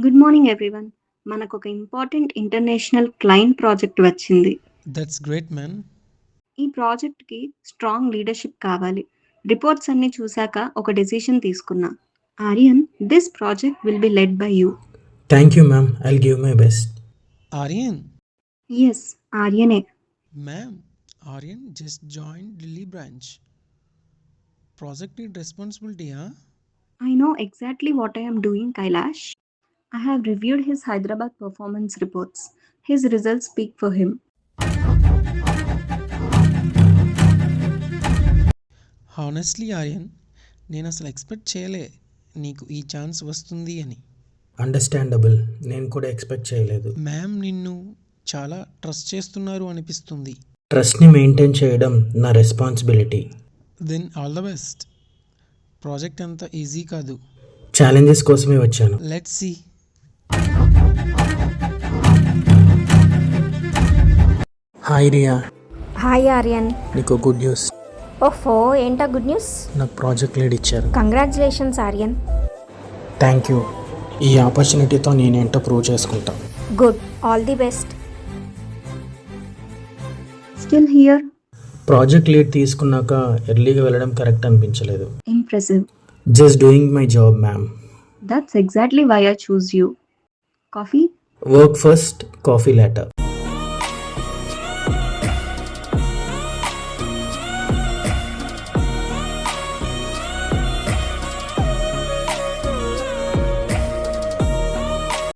Good morning everyone. మనకు ఒక important international client project వచ్చింది. That's great, man. ఈ ప్రాజెక్ట్‌కి స్ట్రాంగ్ లీడర్‌షిప్ కావాలి. రిపోర్ట్స్ అన్నీ చూసాక ఒక డెసిషన్ తీసుకున్నా. Aryan, this project will be led by you. Thank you, ma'am. I'll give my best. Aryan, yes, ఆర్యనే. ma'am, Aryan just joined Lily branch. Project need responsibility, huh? I know exactly what I am doing, Kailash. I have reviewed his Hyderabad performance reports. His results speak for him. Honestly Aryan, నేను అసలు expect చేయలే నీకు ఈ chance వస్తుంది అని. Understandable. నేను కూడా expect చేయలేదు. మ్యామ్ నిన్ను చాలా ట్రస్ట్ చేస్తున్నారు అనిపిస్తుంది. ట్రస్ట్ని మెయింటైన్ చేయడం నా responsibility. Then all the best. Project అంత ఈజీ కాదు. ఛాలెంజెస్ కోసమే వచ్చాను. Let's see. Hi Riya, hi Aryan. నీకు గుడ్ న్యూస్. ఓహో, ఏంటా గుడ్ న్యూస్? నాకు ప్రాజెక్ట్ లీడ్ ఇచ్చారు. కంగ్రాచులేషన్స్ ఆర్యన్. Thank you. ఈ ఆపర్చునిటీతో నేనేంటో ప్రూవ్ చేసుకుంటా. Good, all the best. Still here? Project lead తీసుకున్నాక ఎర్లీగా వెళ్ళడం కరెక్ట్ అనిపించలేదు. Impressive. Just doing my job, ma'am. That's exactly why I choose you. Coffee? Work first, coffee later.